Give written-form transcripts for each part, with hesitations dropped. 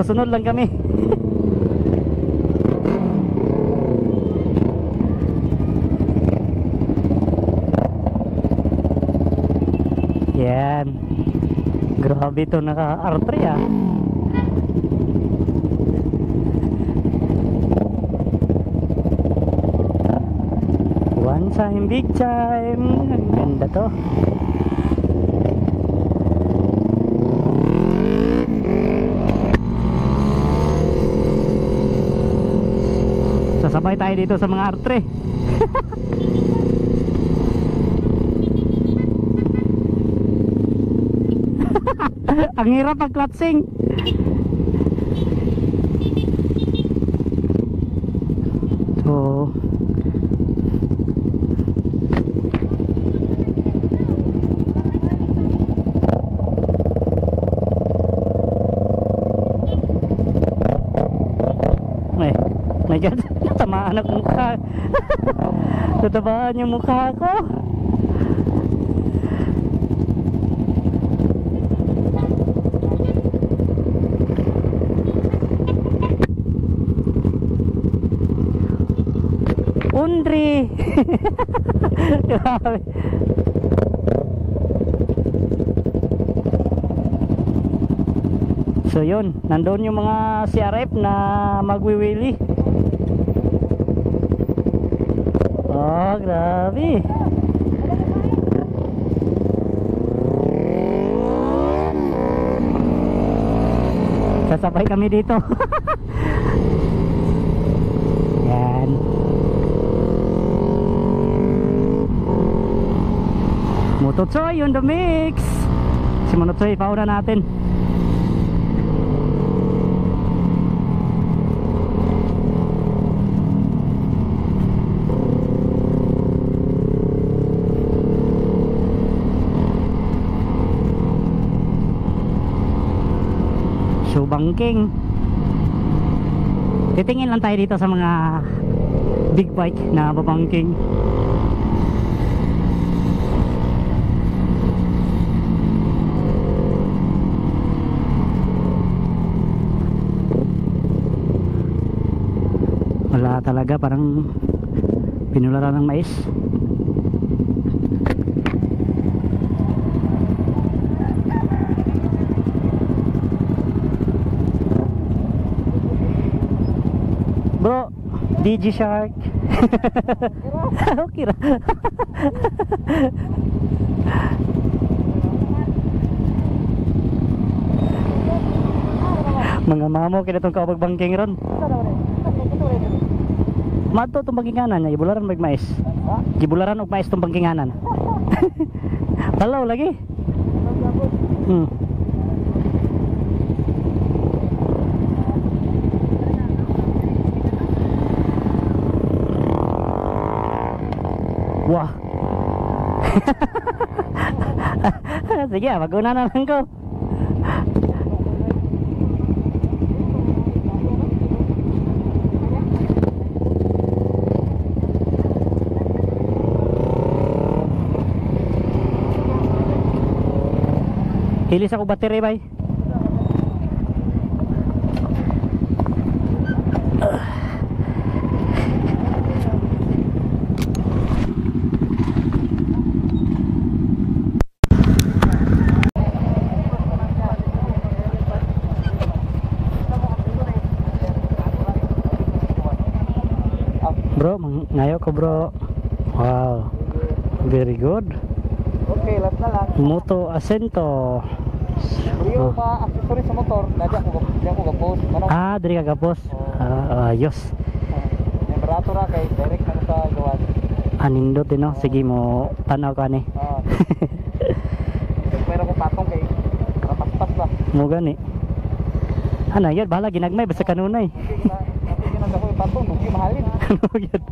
Susunod lang kami. Yan. Grabe ito, naka R3 ah. One time, big time. Ang ganda to. Sasabay tayo dito sa mga R3. Ang hirap pag-clutching. So my God, tamaan ang mukha. Tatabaan yung mukha ko. Undri. Grabe. So yun, nandoon yung mga CRF na magwiwili. Oh, grabe. Sasabay kami dito. Yan. Mototsoy on the mix. Si Mototsoy, pauna natin. So bangking. Titingin lang tayo dito sa mga big bike na babangking. Wala talaga, parang pinularan ng mais. Bro, DG Shark. Okay ra. Mga mamo kina tong kapagbangking ron. Madto tong bangkinganan niya, gibularan mag mais. Gibularan og mais tong bangkinganan. Talaw lagi. Wah. Sige, maguna na lang ko. Hilis ako battery, bay. Bro, ngayo ko bro. Wow, very good. Okay, last na lang. Moto Ascento. Yung pa accessory sa motor, diyan ko gapos. Ah, diri ka gapos. Ayos. Yung barato ra kay direct na sa gawan. Anindot din no. Sige mo tanaw ka ni. Pero ko patong kay rapaspas ba. Mo gani. Ana yun, bahala ginagmay basta kanunay. Ako ginagawa ko patong, dugi mahalin. Mo yun.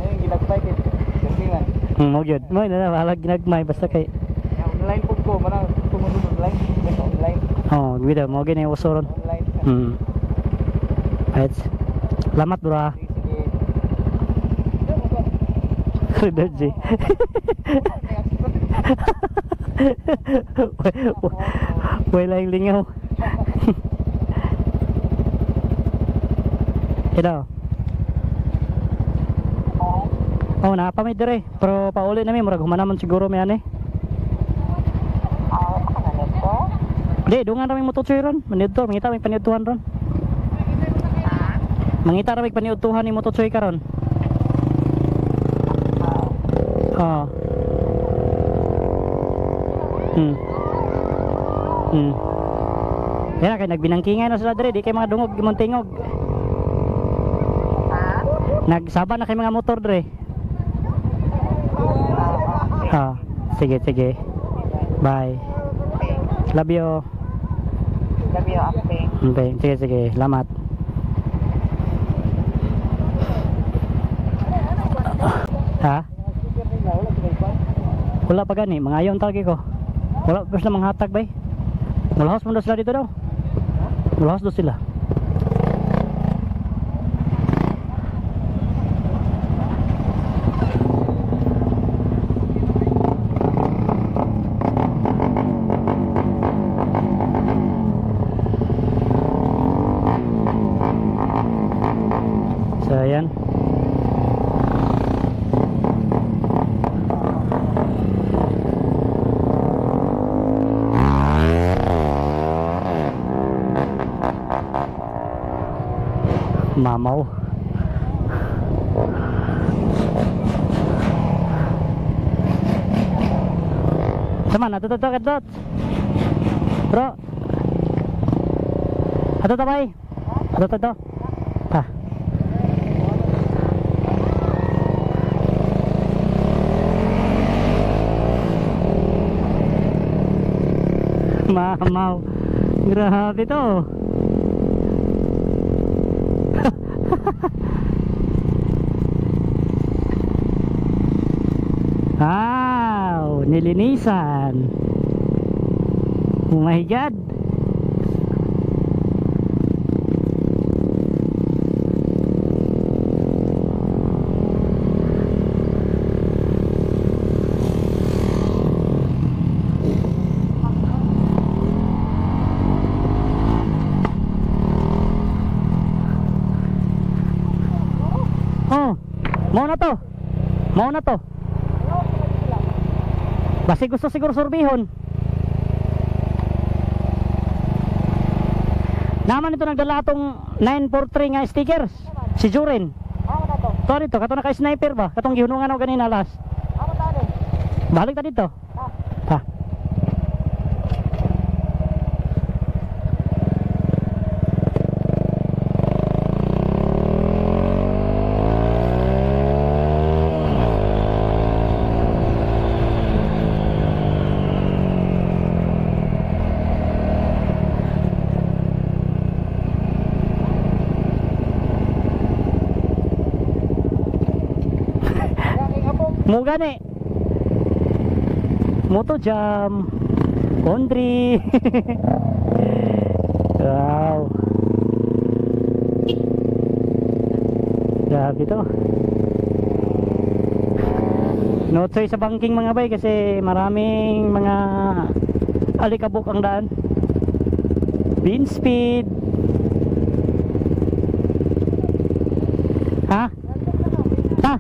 Ayun ginagpay kay Jessiman. Mo yun. Mo na bahala ginagmay basta kay. Online po ko, mana tumunod online, online. Oh, gida mo gani usuron. Online. Ayos. Salamat bro. Energy. Wala yung lingaw. Ito. Oh, napamay dire. Pero pauli na mi murag humanaman siguro may ani. Di, dungan ra may mototsoy ron. Manidto, mangita may paniudtuhan ron. Mangita ra may paniudtuhan ni mototsoy karon. Oh. Kaya kay nagbinangkingay na sila dire, di kay mga dungog gimontingog. Nagsaba na kay mga motor dire. Sige, sige. Bye. Love you. Love you, Ate. Okay, sige, sige. Salamat. Ha? Wala pa gani, mga ayon tagi ko. Wala pa sila manghatag bay. Mulahos mo daw sila dito daw. Mulahos daw sila. So ayan. Mamaw. Sama na tutot kadot. Bro. Ato tabay. Ato. Ha. Mamaw. Grabe to. Wow, nilinisan. Oh my God. Oh, mau na to. Mau na to. Basi gusto siguro surbihon. Naman ito nagdala atong 943 nga stickers. Si Jurin. To dito, kato na kay sniper ba? Katong gihunungan ako kanina last. Balik ta dito. Ha. Mo gani. Moto jam. Kondri. Wow. Grabe to. No choice sa banking mga bay kasi maraming mga alikabok ang daan. Bean speed. Ha? Ha?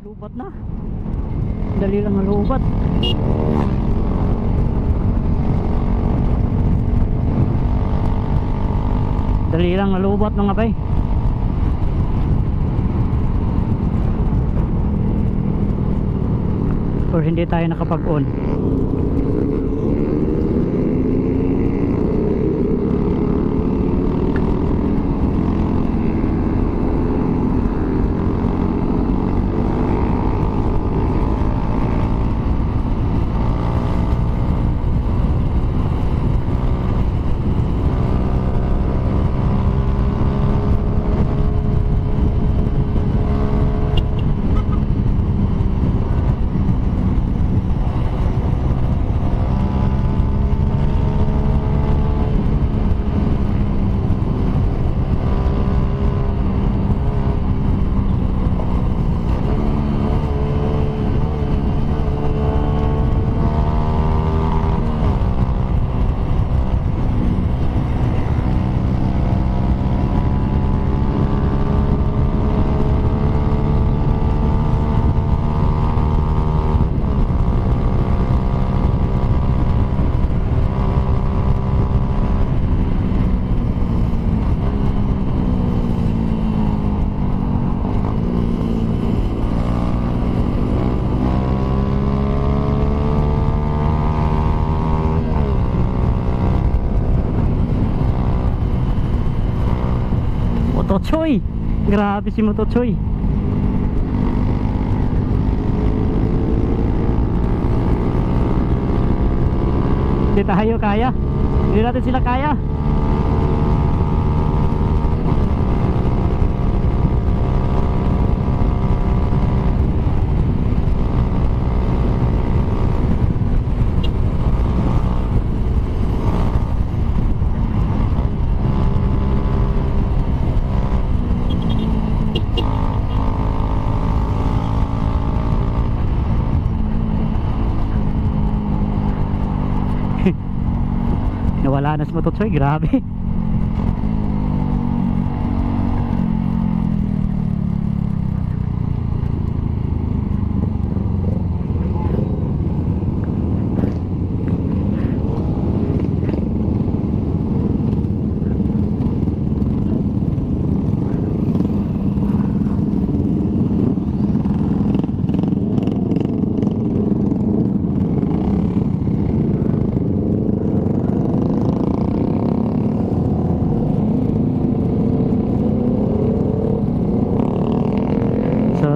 Lubat na. Dali lang ang lubat. Dali lang ang lubat mga bay. Or hindi tayo nakapag-on. Motochoy. Grabe si Motochoy. Hindi tayo kaya. Hindi natin sila kaya. Nawala na si Motochoy, grabe.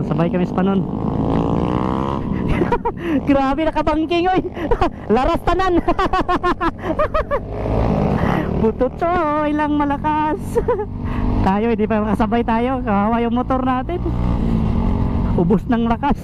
Sabay kami sa panon. Grabe, nakabangking oy. Laras tanan. Motochoy lang malakas. Tayo hindi pa makasabay tayo. Kawawa yung motor natin. Ubos ng lakas.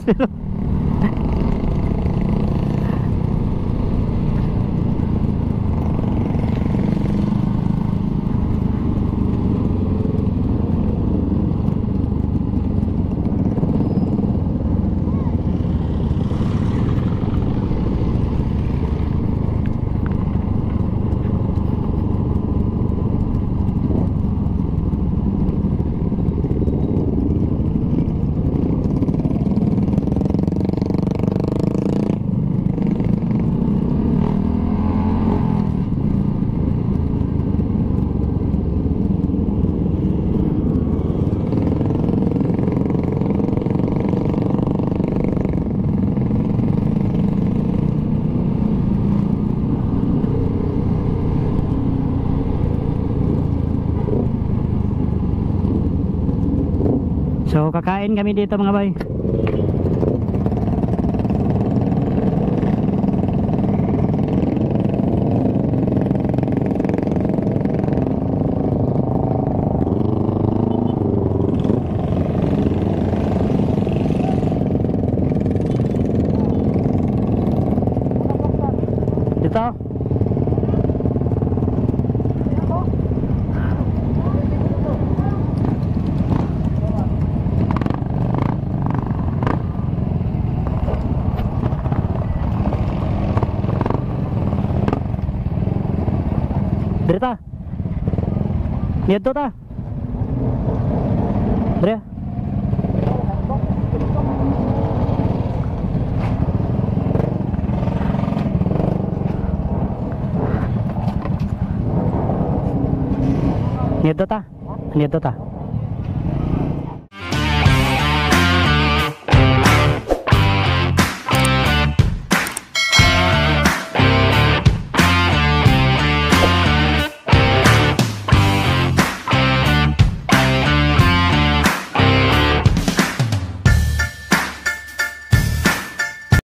So kakain kami dito mga bay. Dito. Dito. Dito ta. Dre. Dito ta. Dito ta.